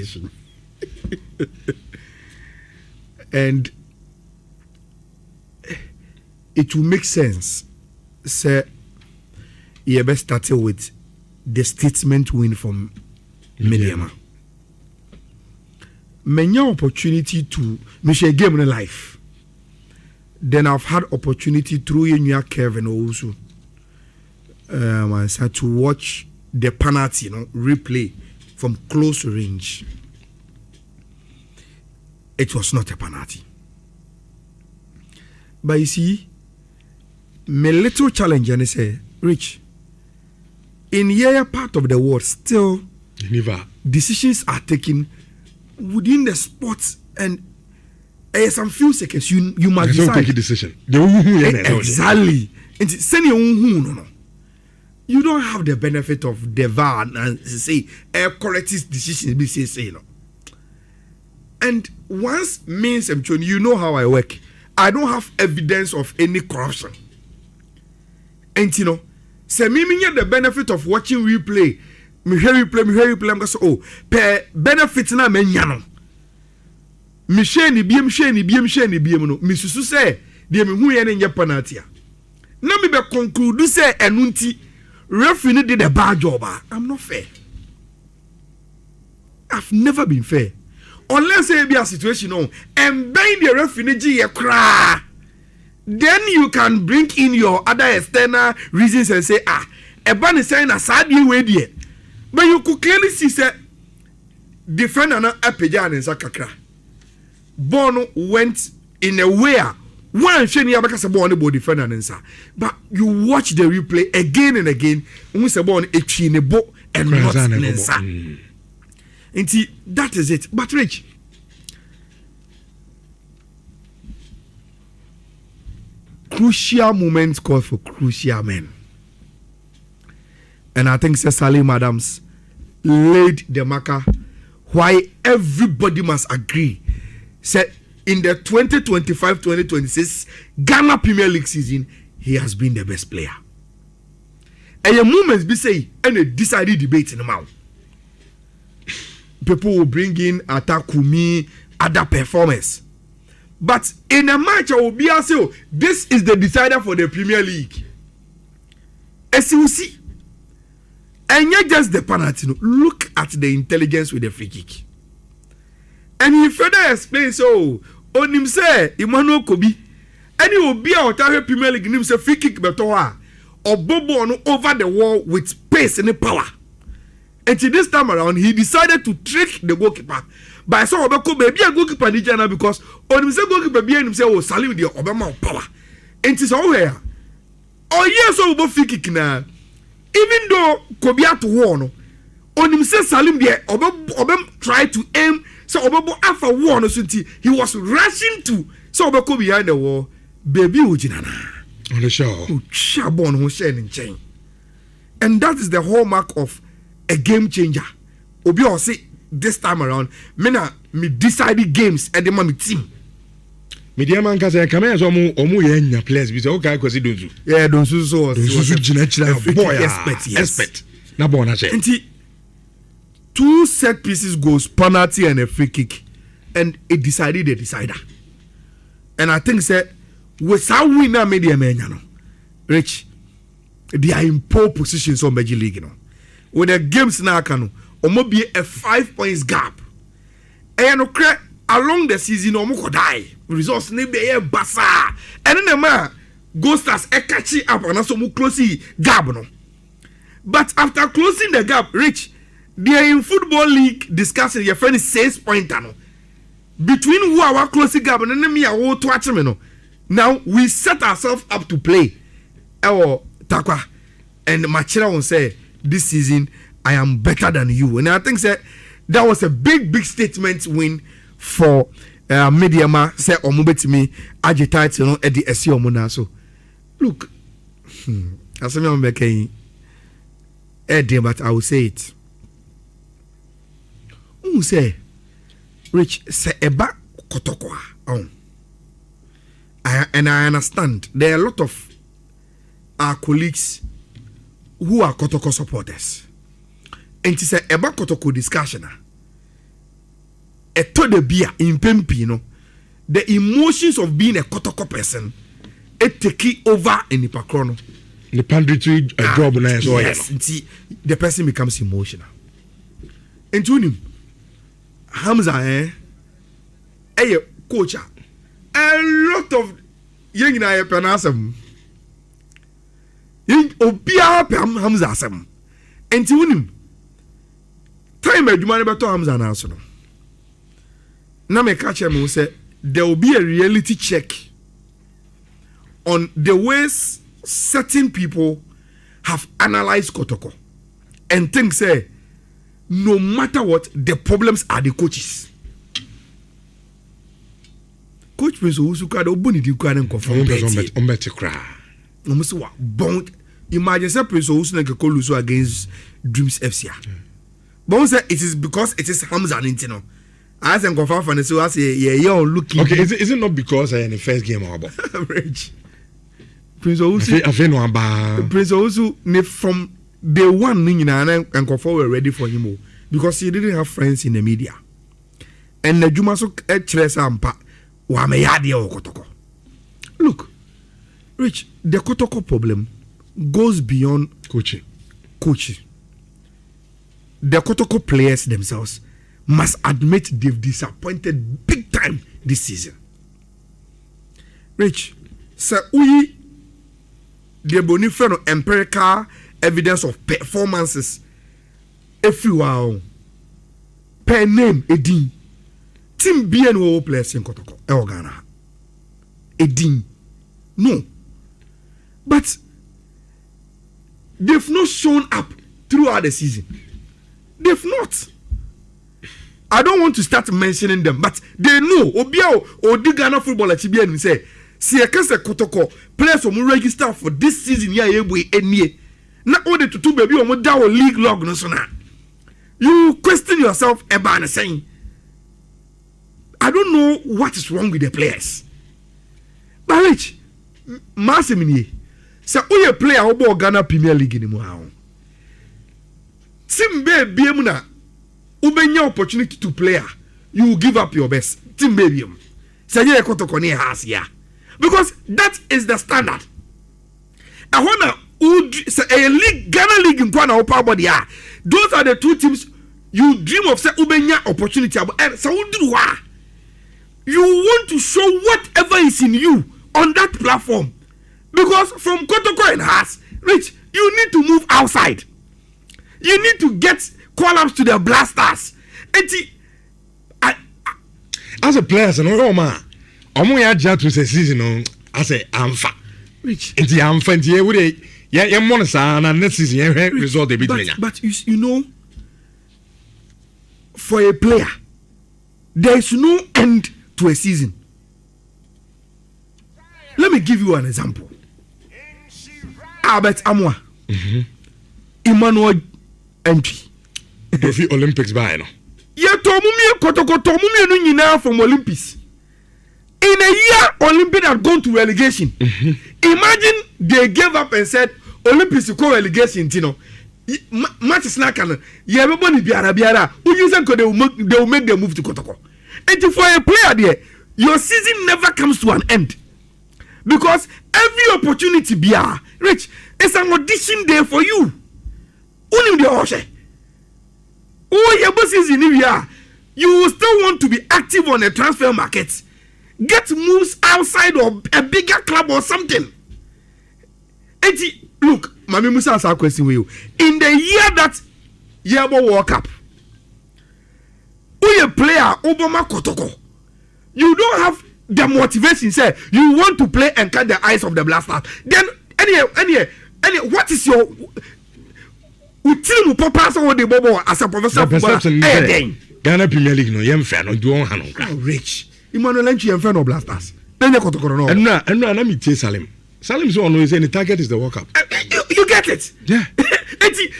relegation. And it will make sense. Say, you best start with the statement win from Medeama. Many opportunity to miss a game in life. Then I've had opportunity through your Kevin also. I started to watch the penalty, replay from close range. It was not a penalty. But you see, my little challenge and I say, Rich, in your part of the world, still decisions are taken within the sport, and some few seconds you must decide. Take a decision. Exactly. And send your own no. You don't have the benefit of the VAR and say correct decisions be say no. And once means you know how I work. I don't have evidence of any corruption. And say me the benefit of watching replay. Me hear replay. I'm going to say, per benefit na me nyano. Me share ni biem no. Me susu say, de me hu ye ne penalty. Na me be conclude say enunti referee did a bad job. I'm not fair. I've never been fair. Unless there be a situation and bang the referee cry, then you can bring in your other external reasons and say, a ban is saying a sad way there. But you could clearly see say defender na apeja and sakakra. Bono went in a way one sheni abaka se ball no defender nsa. But you watch the replay again and again, when se ball echi ne bo and not nsa. And that is it. But Rich, crucial moments call for crucial men. And I think Salim Adams laid the marker why everybody must agree. Said in the 2025-2026 Ghana Premier League season, he has been the best player. And your moments be say, and a decided debate in the mouth. People will bring in Atakumi, other performers. But in a match, I will be asking, this is the decider for the Premier League. As you see, and not just the penalty. Look at the intelligence with the free kick. And he further explains, on him say, Emmanuel Kobi, and he will be out of Premier League, him say free kick betoa, or bobo over the wall with pace and power. And this time around, he decided to trick the goalkeeper. But I saw Obeko baby a goalkeeper in Ghana because on him say goalkeeper be him say Salim the Obama power. And it's all here. Oh yes, so Obo free kick na. Even though Kobe had to warn, on him say Salim the Obama tried to aim. So Obebo after warn, he was rushing to so Obeko behind the wall. Baby Ujinana. On the show. Shabon who said in chain. And that is the hallmark of a game changer. Obi or say this time around, me decided games and the mommy team. Medeama nka say come here omu ye nya players bi say okay kwesi donzu. Yeah, donzu so jina boy expert. Na bon na che. Nti 2 set pieces goals, penalty and a free kick, and it decided the decider. And I think say without winner Medeama Rich, they are in pole positions on Major League with the games now can be a 5 points gap. And along the season could die. Results ne be a basa. And then the man goes as a catchy up and also closing gap But after closing the gap, Rich, they are in football league discussing your friend 6 points between who our closing gap and then me I will watch me Now we set ourselves up to play. Takwa and Machira will say this season I am better than you, and I think that was a big statement win for Medeama. Say omubetimi agitate at the SC omuna. So look, as I'm making but I will say it. Who say Rich say eba Kotoko and I understand there are a lot of our colleagues who are Kotoko supporters. And it's a Kotoko discussion. a to the beer in Pempino, the emotions of being a Kotoko person, it take over in the Pacrono. The panditry job nice. Yes, see, the person becomes emotional. And to him, Hamza, coach, a lot of young and I penasem. Obia Pam Hamza Sam. And to him, time you man about Hamza and answer. Now, me catch him and say there will be a reality check on the ways certain people have analyzed Kotoko and think say no matter what the problems are the coaches. Coach Prince Owusu do boni di kwa nko from Ombeti kra. Omuso wa bon imagine say Prince Owusu na ko lose against Dreams FC. But say it is because it is Hamza Nintino. As en confirm for so as yeah looking. Okay, is it not because in the first game or about? Prince Owusu Prince Owusu ne from day one ni nyina and confirm were ready for him because he didn't have friends in the media. And the Juma so kire ampa wa me yade o Kotoko. Look, Rich, the Kotoko problem goes beyond coaching. The Kotoko players themselves must admit they've disappointed big time this season. Rich, sir, we the bonifeno empirical evidence of performances everywhere. Per name, Edin. Team BNO players in Kotoko, Ghana. Edin. No. But they've not shown up throughout the season. They've not. I don't want to start mentioning them, but they know. Obiao or the Ghana football at TBN say, see a case Kotoko players who register for this season. Yeah, any. Not only to two baby or down league log no so. You question yourself about saying, I don't know what is wrong with the players. But Rich, Massimini, say, who you player who Ghana Premier League anymore? Simbe Biemuna. Ubenya opportunity to player, you will give up your best. Team baby, say you Kotoko near has yeah, because that is the standard. I wanna say a league Ghana league in Kwana Opa body ah. Those are the two teams you dream of. Say ubenya opportunity, and so you want to show whatever is in you on that platform, because from Kotoko and Has, Rich, you need to move outside. You need to get call-ups to the blasters. As a player, no man. Omo ya judge to season as a amfa. Rich. Inti amfa inti e would ya monasa na next season result but you know, for a player, there is no end to a season. Let me give you an example. Albert Amwa. Emmanuel entry. Trophy Olympics by no. Yeah, Tomumi Kotoko no nyina from Olympics. In a year, Olympics had gone to relegation. Imagine they gave up and said Olympics to go relegation. You know, match is not canon. Yeah, everybody biara. Who use them? They will make the move to Kotoko. And for a player there, your season never comes to an end because every opportunity biara, Rich, it's an audition day for you. Only the Oshe. Oh, your boss is in India. You will still want to be active on the transfer market. Get moves outside of a bigger club or something. Look, Mami Musa has a question with you. In the year that Yabo World Cup, who a player, Obama Kotoko, you don't have the motivation, say, you want to play and cut the eyes of the blasters. Then, any, what is your... Utimu papa so the bobo as a professor Ghana Premier League no yem fair no do on hanon. Rich. Emmanuel Entry yem fair no blasters. Then you Kotoko no. And na me tell Salim. Salim so no say the target is the World Cup. You get it? Yeah.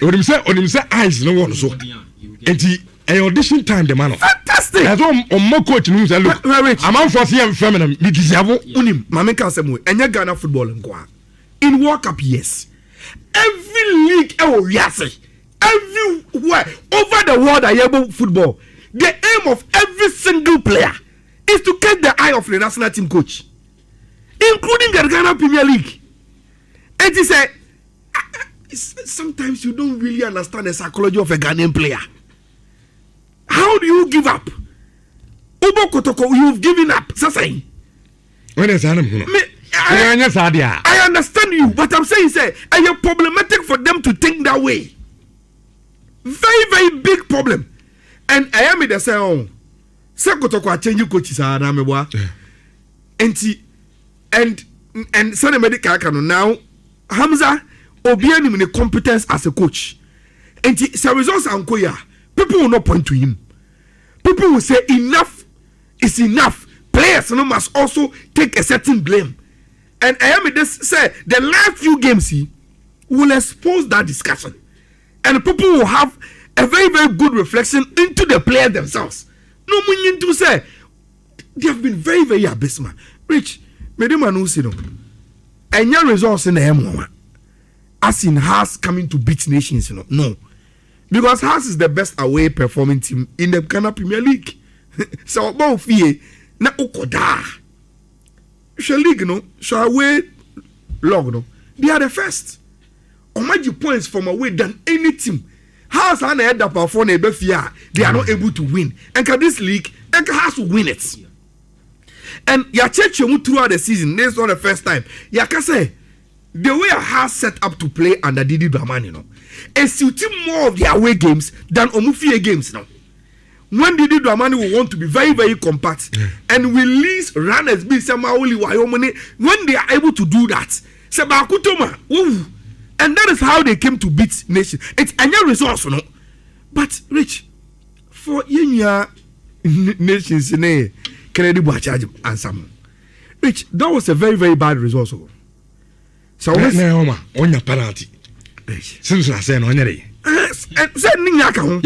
Onim say eyes no one so. Enti a audition time the man. Fantastic. That's on more coach no say look. I'm on for CM feminine me gisiavo. Unim mama kan say mo enya Ghana football nko. In World Cup yes. Every league everywhere over the world I able football the aim of every single player is to catch the eye of the national team coach, including the Ghana Premier League. And he said, sometimes you don't really understand the psychology of a Ghanaian player. How do you give up? Ubo Kotoko, you've given up. Sasai. When is I understand you, but I'm saying, say, and you're problematic for them to think that way. Very, very big problem. And I am in the say, oh, Kotoko change coaches are and Sunday Medical Canon now, Hamza Obianim in the competence as a coach. And the results are people will not point to him. People will say enough is enough. Players must also take a certain blame. And I am this say the last few games he will expose that discussion, and people will have a very, very good reflection into the players themselves. No meaning to say they have been very, very abysmal. Rich, Medeama no see no. And your results in the M1 as in Hearts coming to beat nations, no. Because Hearts is the best away performing team in the Ghana Premier League. So about fear na ukoda. Shall league shall away log they are the first. Imagine points from away than any team. Hearts and head up for they are not able to win. And can this league and has to win it. And ya check throughout the season. This is not the first time. Ya can say the way Hearts set up to play under Didi Dramani, is suiting more of their away games than Omufie games now. When Didi Dramani will want to be very, very compact and release runners, be Samauli Wyoming, when they are able to do that, Sabakutoma, and that is how they came to beat nation. It's a resource, but Rich, for Yenya nations in a Kennedy Bachaj and some Rich, that was a very, very bad result. So on your penalty. Since I say no, your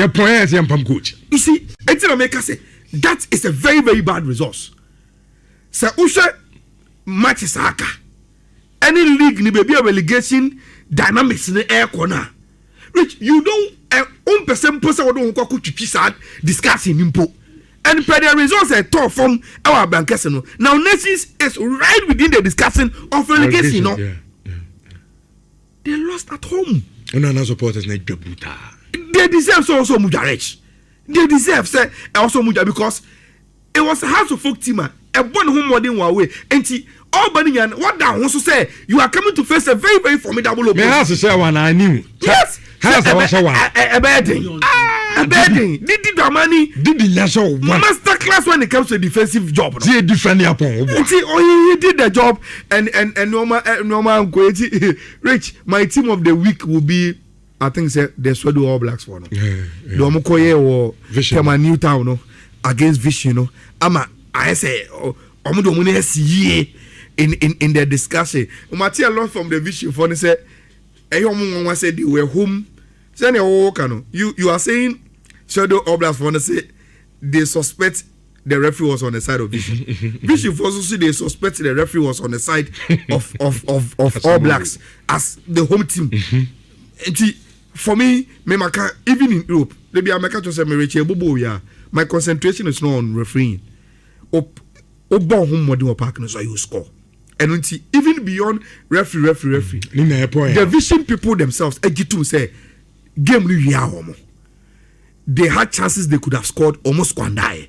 point is coach. You see, that is a very, very bad resource. So Usha matches Haka. Any league ni be a relegation dynamics in the air corner. Rich, you don't own person don't go to discussing impo. And per the results are tough from our bankers. Now nations is right within the discussion of relegation. They lost at home. And supporters need to they deserve also Mujarech. They deserve say also Mujar because it was a house of folk team. A one home more than one way. And all Banian, what that wants to say, you are coming to face a very, very formidable opponent. Me has to say one I knew. Yes. Has a bedding. A bedding. Didi Dramani did the national master class when it comes to defensive job. See differently upon. He did the job and normal Rich, my team of the week will be I think say the Swedo All Blacks for no. The Omokoye or Tema Newtown against Vision Ama I say Omodo Mune see in the discussion. Matia learned from the Vision for say Eyomo said they were home. You are saying Shadow Oblast want to say they suspect the referee was on the side of Vision. Vision also say they suspect the referee was on the side of All Blacks as the home team. For me, even in Europe, my concentration is not on refereeing. So you score. And even beyond referee, the Vision people themselves, say game they had chances they could have scored almost kwandai.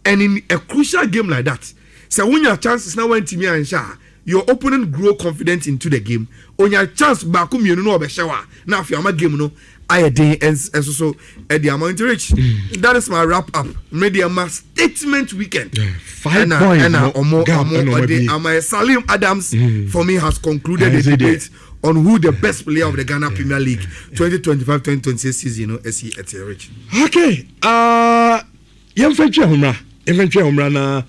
And in a crucial game like that, so when your chances now went to me and Sha, your opponent grow confident into the game. On your chance back you know be shower. Now if you are game no I day and so at the amount rich. That is my wrap up. Medeama statement weekend. 5 points. And Salim Adams for me has concluded the debate on who the best player of the Ghana Premier League 2025-2026 season is he at rich. Okay. Yem fetch humra na